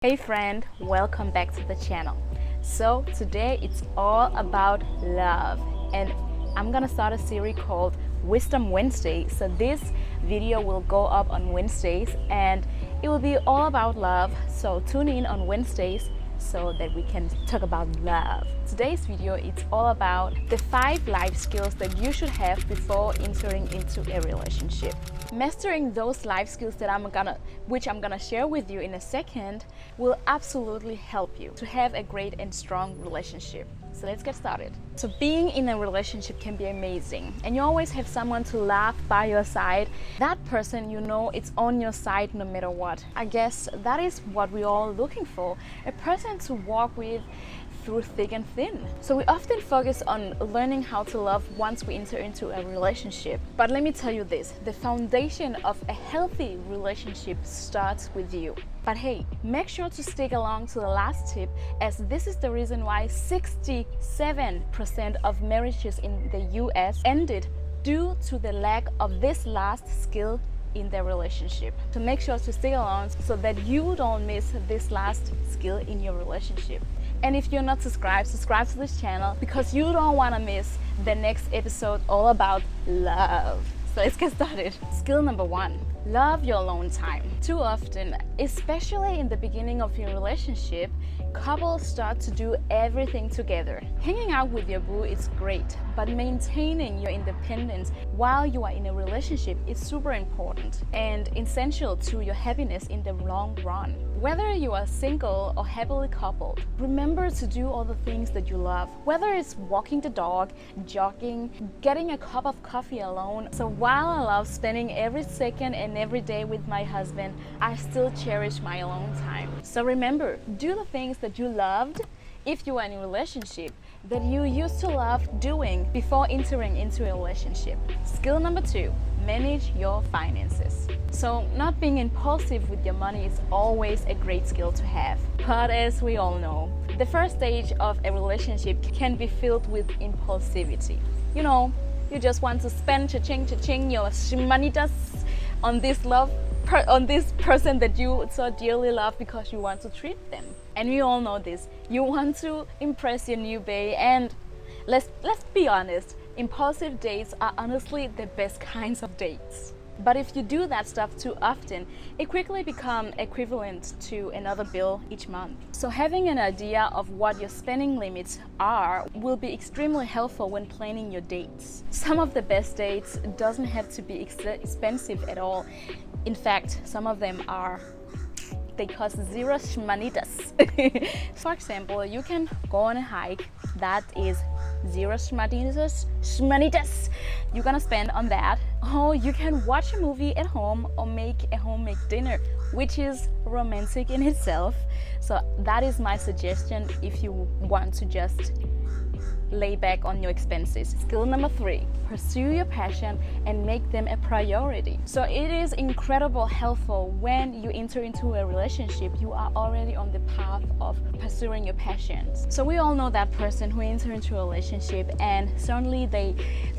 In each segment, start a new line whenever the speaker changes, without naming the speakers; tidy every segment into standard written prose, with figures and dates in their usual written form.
Hey friend, welcome back to the channel. So today it's all about love and I'm gonna start a series called Wisdom Wednesday. So this video will go up on Wednesdays and it will be all about love. So tune in on Wednesdays so that we can talk about love. Today's video is all about the 5 life skills that you should have before entering into a relationship. Mastering those life skills that I'm gonna share with you in a second will absolutely help you to have a great and strong relationship. So let's get started. So being in a relationship can be amazing and you always have someone to laugh by your side. That person, you know, it's on your side no matter what. I guess that is what we're all looking for, a person to walk with through thick and thin. So we often focus on learning how to love once we enter into a relationship. But let me tell you this, the foundation of a healthy relationship starts with you. But hey, make sure to stick along to the last tip, as this is the reason why 67% of marriages in the US ended due to the lack of this last skill in their relationship. So make sure to stick along so that you don't miss this last skill in your relationship. And if you're not subscribed, subscribe to this channel because you don't want to miss the next episode all about love. So let's get started. Skill number 1, love your alone time. Too often, especially in the beginning of your relationship, couples start to do everything together. Hanging out with your boo is great, but maintaining your independence while you are in a relationship is super important and essential to your happiness in the long run. Whether you are single or happily coupled, remember to do all the things that you love. Whether it's walking the dog, jogging, getting a cup of coffee alone. So while I love spending every second and every day with my husband, I still cherish my alone time. So remember, do the things that you loved if you are in a relationship that you used to love doing before entering into a relationship. Skill number 2, manage your finances. So not being impulsive with your money is always a great skill to have. But as we all know, the first stage of a relationship can be filled with impulsivity. You know, you just want to spend cha-ching your shmanitas on this person that you so dearly love because you want to treat them. And we all know this. You want to impress your new bae, and let's be honest, impulsive dates are honestly the best kinds of dates. But if you do that stuff too often, it quickly becomes equivalent to another bill each month. So having an idea of what your spending limits are will be extremely helpful when planning your dates. Some of the best dates doesn't have to be expensive at all. In fact, some of them they cost zero shmanitas. For example, you can go on a hike that is zero shmanitas. You're gonna spend on that. Or you can watch a movie at home or make a homemade dinner, which is romantic in itself. So that is my suggestion if you want to just lay back on your expenses. Skill number 3, pursue your passion and make them a priority. So it is incredibly helpful when you enter into a relationship, you are already on the path of pursuing your passions. So we all know that person who enter into a relationship and suddenly they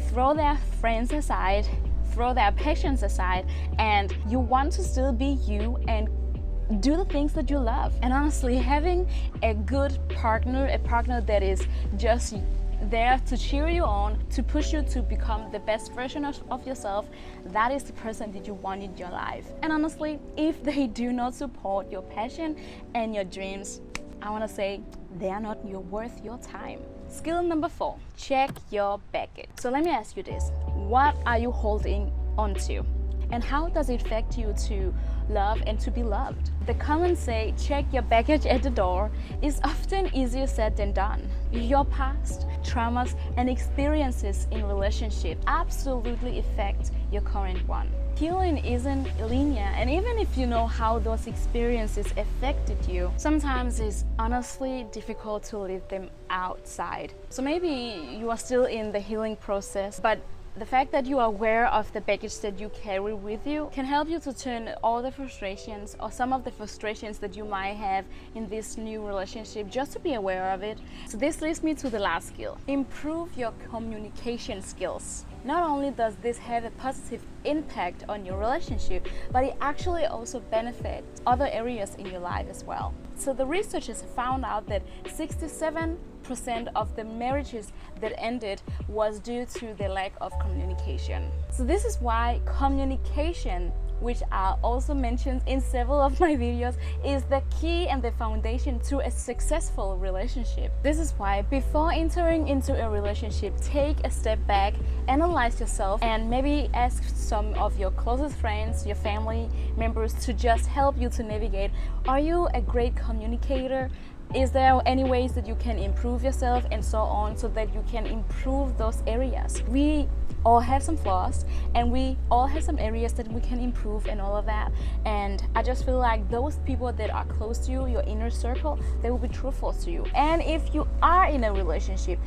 throw their friends aside, throw their passions aside, and you want to still be you and do the things that you love. And honestly, having a good partner, a partner that is just there to cheer you on, to push you to become the best version of yourself, that is the person that you want in your life. And honestly, if they do not support your passion and your dreams, I want to say they are not worth your time. Skill number 4, check your baggage. So let me ask you this, what are you holding on to? And how does it affect you to love and to be loved? The comments say check your baggage at the door is often easier said than done. Your past, traumas, and experiences in relationship absolutely affect your current one. Healing isn't linear, and even if you know how those experiences affected you, sometimes it's honestly difficult to leave them outside. So maybe you are still in the healing process, but the fact that you are aware of the baggage that you carry with you can help you to turn all the frustrations or some of the frustrations that you might have in this new relationship, just to be aware of it. So this leads me to the last skill, improve your communication skills. Not only does this have a positive impact on your relationship, but it actually also benefits other areas in your life as well. So the researchers found out that 67% of the marriages that ended was due to the lack of communication. So this is why communication, which I also mentioned in several of my videos, is the key and the foundation to a successful relationship. This is why before entering into a relationship, take a step back, analyze yourself, and maybe ask some of your closest friends, your family members, to just help you to navigate. Are you a great communicator? Is there any ways that you can improve yourself, and so on, so that you can improve those areas? We all have some flaws, and we all have some areas that we can improve and all of that. And I just feel like those people that are close to you, your inner circle, they will be truthful to you. And if you are in a relationship,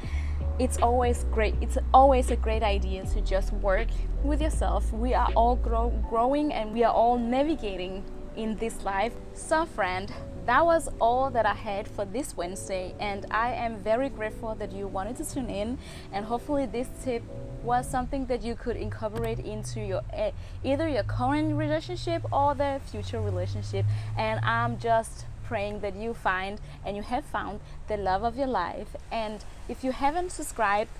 it's always a great idea to just work with yourself. We are all growing, and we are all navigating in this life. So friend, that was all that I had for this Wednesday, and I am very grateful that you wanted to tune in, and hopefully this tip was something that you could incorporate into your either your current relationship or the future relationship. And I'm just praying that you find and you have found the love of your life. And if you haven't subscribed,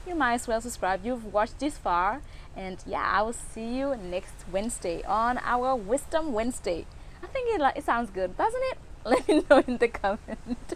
you might as well subscribe. You've watched this far, and yeah, I will see you next Wednesday on our Wisdom Wednesday. I think it sounds good, doesn't it? Let me know in the comment.